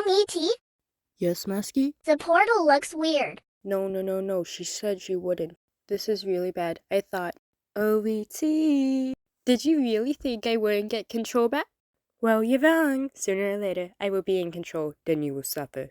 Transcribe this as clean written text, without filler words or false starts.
E.T., Yes, Masky? the portal looks weird. No. She said she wouldn't. This is really bad. I thought, O.E.T. Did you really think I wouldn't get control back? Well, you're wrong. Sooner or later, I will be in control, then you will suffer.